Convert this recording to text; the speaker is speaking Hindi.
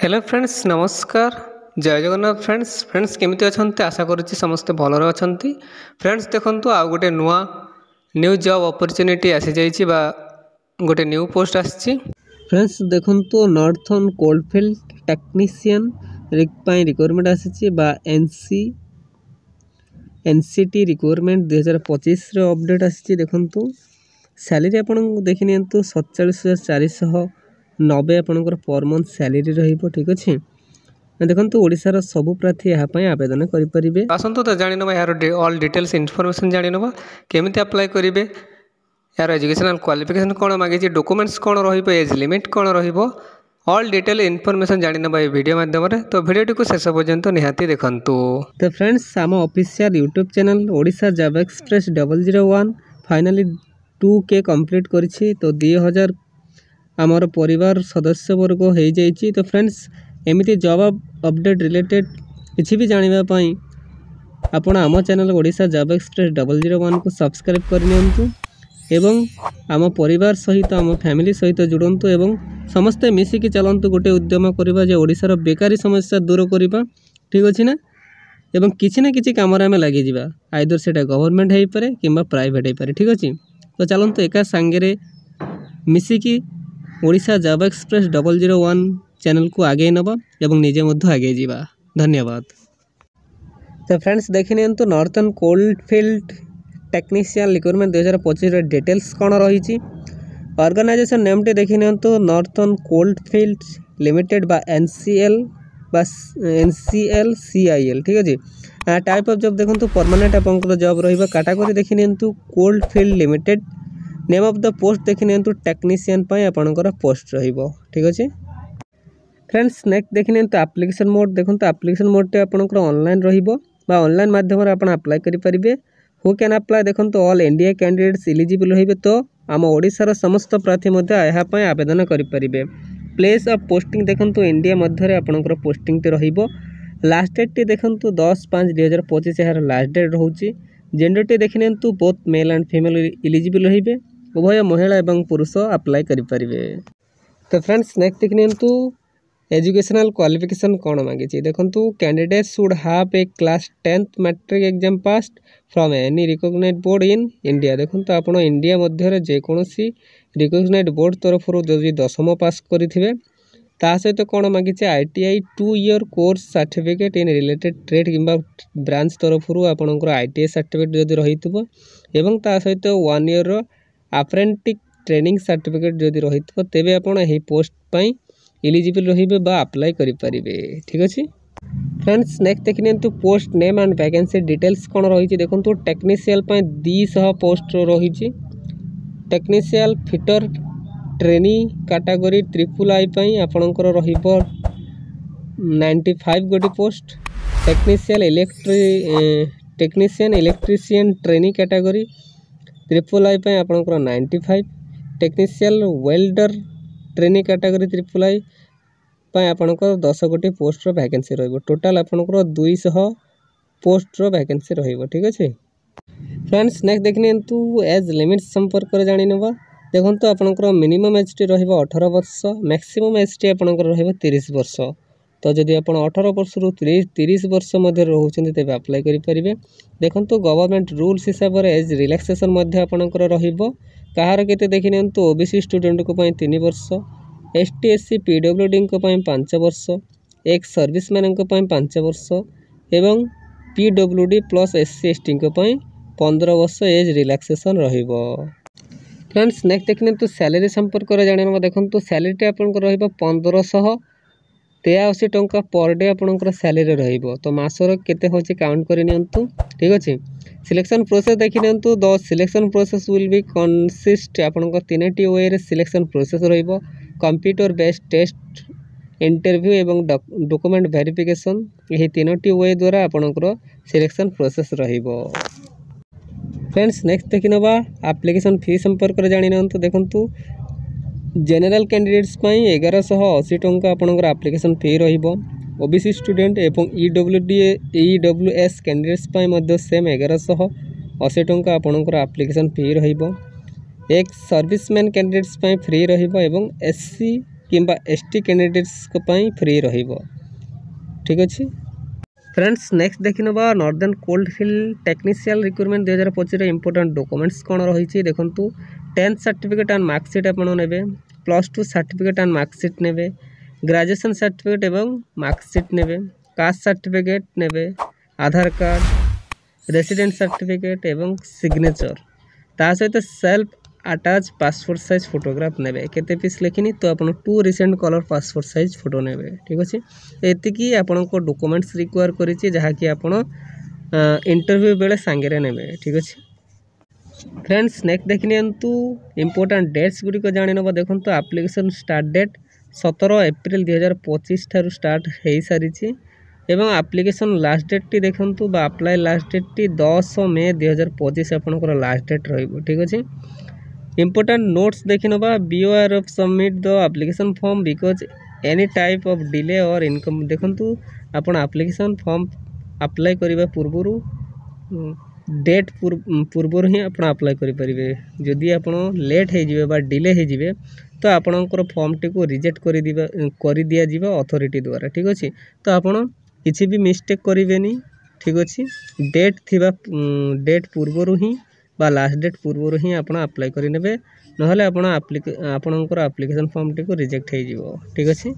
हेलो फ्रेंड्स नमस्कार जय जगन्नाथ फ्रेंड्स केमिति अछंती आशा करुच्ची समस्ते भलरे अछंती। फ्रेंड्स देखंतु आ गोटे नुआ न्यू जॉब अपॉर्चुनिटी आसी जाइछि बा गोटे न्यू पोस्ट आछि। फ्रेंड्स देखंतु नॉर्थर्न कोलफील्ड टेक्नीशियन पई रिक्वायरमेंट आसीछि बा एनसीटी रिक्वायरमेंट 2025 रे अपडेट आसीछि। देखंतु सैलरी आपन देखि नियंतु 47,490 आपनकर पर मंथ सैलरी रहिबो। ठीक अछि देखंतु ओडिसा सबु प्रार्थी यहाँ पर आवेदन करें। आसतु तो जानी ना यार ऑल डिटेल्स इनफॉरमेशन जानी ना केमिति अप्लाई करेंगे, यार एजुकेशनल क्वालिफिकेशन कौन मांगी, डॉक्यूमेंट्स कौन रहिबो, एज लिमिट कौन रहिबो, ऑल डिटेल इनफॉरमेशन जानी ना वीडियो माध्यम तो वीडियो को शेष पर्यंत निहाती देखंतु। तो फ्रेंड्स आम official YouTube channel Odisha job express 001 finally 2K complete करिछि। तो 2000 आमर परिवार सदस्य वर्ग हो जाइछि। तो फ्रेंड्स एमिति जॉब अपडेट रिलेटेड किसी भी जानिबा पई आपण आम चैनल ओडिशा जॉब एक्सप्रेस 001 को सब्सक्राइब करनियंतु एवं आम परिवार सहित आम फैमिली सहित जुड़ंतु एवं समस्ते मिसिकी चलंतु गोटे उद्यम करबा जे ओडिसा बेकारी समस्या दूर करबा। ठीक अछि ना एवं किछि ना किछि काम रे हम लागि जिबा, आइदर सेटा गवर्नमेंट हेइ पारे किंबा प्राइवेट हेइ पारे। ठीक अछि तो चलंतु एका संगे मिसिकी ओडिशा जॉब एक्सप्रेस 001 चैनल को आगे नबा एवं निजे मध्य आगे जीवा। धन्यवाद। तो फ्रेंड्स देखि नियंतु नॉर्थर्न कोलफील्ड टेक्नीशियन रिक्वायरमेंट 2025 रे डिटेल्स कौन रही। ऑर्गेनाइजेशन नेम टे देखि नियंतु नॉर्थर्न कोलफील्ड लिमिटेड बा एनसीएल बा एनसीएल। ठीक अछि टाइप ऑफ जॉब देखंतु परमानेंट आपनकर जॉब रहिबा। कैटेगरी देखि नियंतु coalfield limited. Name of the post देखि नियंतु टेक्नीशियन पई आपनकर पोस्ट रहिबो। ठीक अछि फ्रेंड्स नेक्स्ट देखि नियंतु एप्लीकेशन मोड देखंतु एप्लीकेशन मोड टे आपनकर ऑनलाइन रहिबो बा ऑनलाइन माध्यम रे आपण अप्लाई करि परिबे। हु कैन अप्लाई देखंतु ऑल इंडिया कैंडिडेट्स एलिजिबल रहिबे। तो आम ओडिसा रा समस्त प्रार्थी मध्ये यहाँ पई आवेदन करि परिबे। प्लेस ऑफ पोस्टिंग देखंतु इंडिया मध्ये रे आपनकर पोस्टिंग टे रहिबो। लास्ट डेट टे देखंतु 10/5/2025 यार लास्ट डेट रहउची। जेंडर टे देखि नियंतु both male and female eligible रहिबे। उभय महिला एवं पुरुष अप्लाई करि परिबे। तो फ्रेंड्स नेक्स्ट देखि नियंतु एजुकेशनल क्वालिफिकेशन कौन मांगी। देखंतु candidate should have a class 10th matric exam passed from any recognised board in India. देखंतु आपण इंडिया मध्य रे जे कोनोसी रिकॉग्नाइज्ड बोर्ड तरफ रो जदि 10th पास करिथिबे ता सहित कौन मांगी ITI 2 year course certificate in related trade किंबा ब्रांच तरफ रो आपनकर आईटीआई सर्टिफिकेट जदि रहितबो एवं ता सहित 1 ईयर रो अप्रेंटिस ट्रेनिंग सर्टिफिकेट जदि रहितबो तेबे आपण एही पोस्ट पई एलिजिबल रहिबे बा अप्लाई करि परिबे। ठीक अछि फ्रेंड्स नेक्स्ट देखि नियंतु post name and vacancy details कौन रही। देखंतु टेक्नीशियन पई 200 पोस्ट रही। Technician fitter trainee category III पई आपनकर रहिबो 95 गोटी post. Technician electrician trainee category III पई आपनकर 95। Technician welder trainee category III पई आपनकर 10 गोटी पोस्ट रो वैकेंसी रहिबो। टोटल आपनकर 200 पोस्ट रो वैकेंसी रहिबो। ठीक अछि फ्रेंड्स नेक्स्ट देखनियंतु एज लिमिट संपर्क कर जानि नबा। देखंतु आपनकर मिनिमम एज टी रहिबो 18 वर्ष, मैक्सिमम एज टी आपनकर रहिबो 30 वर्ष। तो जदि आपण 18 वर्ष रु 30 वर्ष मध्ये रहउछन्ते तेबे अप्लाई करि परिबे। देखंतु गवर्नमेंट रूल्स हिसाब रे एज रिलैक्सेशन मध्ये आपनकर रहिबो। कहार केते देखनियंतु ओबीसी स्टूडेंट को पई 3 वर्ष, एसटी एससी पीडब्ल्यूडी को पई 5 वर्ष, एक्स सर्विसमैन को पई 5 वर्ष एवं पीडब्ल्यूडी प्लस एससी एसटी को पई 15 वर्ष एज रिलैक्सेशन रहिबो। फ्रेंड्स नेक्स्ट देखनियंतु सैलरी संपर्क रे जानिबा। देखंतु सैलरी आपनकर रहिबो 1583 टंका पर डे आपनकर सैलरी रहिबो। तो मासर केते होची काउंट करि नियंतु। ठीक अछि सिलेक्शन प्रोसेस देखि नियंतु। The selection process will be consist आपनकर 3टी वे रे सिलेक्शन प्रोसेस रहिबो। कंप्यूटर बेस्ड टेस्ट, इंटरव्यू एवं डॉक्यूमेंट वेरिफिकेशन यही 3टी वे द्वारा आपनकर सिलेक्शन प्रोसेस रहिबो। फ्रेंड्स नेक्स्ट देखि नबा एप्लीकेशन फी संपर्क रे जानि नंतु। देखंतु जनरल कैंडिडेट्स पई 1180 टंका आपनकर एप्लीकेशन फी रहिबो। ओबीसी स्टूडेंट एवं ईडब्ल्यूएस कैंडिडेट्स पई मध्ये सेम 1180 टंका आपनकर एप्लीकेशन फी रहिबो। एक सर्विसमैन कैंडिडेट्स पई फ्री रहिबो एवं एससी किंबा एसटी कैंडिडेट्स फ्री रहिबो ठीक अच्छे। फ्रेंड्स नेक्स्ट देखि नबा northern coalfield technician recruitment 2025 important documents कौन रही देखंतु 10th सर्टिफिकेट एंड मार्कशीट आपण नेबे, +2 सर्टिफिकेट एंड मार्कशीट नेबे, ग्रेजुएशन सर्टिफिकेट एवं मार्कशीट नेबे, कास्ट सर्टिफिकेट नेबे, आधार कार्ड, रेसिडेंट सर्टिफिकेट एवं सिग्नेचर ता सहित self attach passport size photograph नेबे। केते पीस लिखिनी तो आपण 2 recent colour passport size photo नेबे ठीक अच्छे। एतिकी आपण को डॉक्यूमेंट्स रिक्वायर करिछि जहा कि आपण इंटरव्यू बेले सांगरे नेबे ठीक अच्छे। फ्रेंड्स नेक्स्ट देखिनियंतु इंपोर्टेंट डेट्स गुडी को जानि नबा देखंतु एप्लिकेशन स्टार्ट डेट 17 एप्रिल 2025 ठारू स्टार्ट हेई सारिछि एवं एप्लिकेशन लास्ट डेट टी देखंतु बा अप्लाई लास्ट डेट टी 10 मे 2025 आपनकर लास्ट डेट रहइबो ठीक अछि। इंपोर्टेंट नोट्स देखि नबा be aware of submit the application form because any type of delay और इनकम देखंतु आपण एप्लिकेशन फॉर्म अप्लाई करिबा पूर्वरु डेट पूर्वर ही आप अप्लाई करें। जदि आप लेट हो डिले हो तो आपणकर फॉर्म टी को रिजेक्ट कर दिया अथॉरिटी द्वारा ठीक अच्छे। तो आपण किसी भी मिस्टेक करेंगे ठीक अच्छे। डेट पूर्वर ही बा लास्ट डेट पूर्वर ही आप अप्लाई करेंगे ना आपणकर एप्लिकेशन फॉर्म टी को रिजेक्ट हो ठीक अच्छे।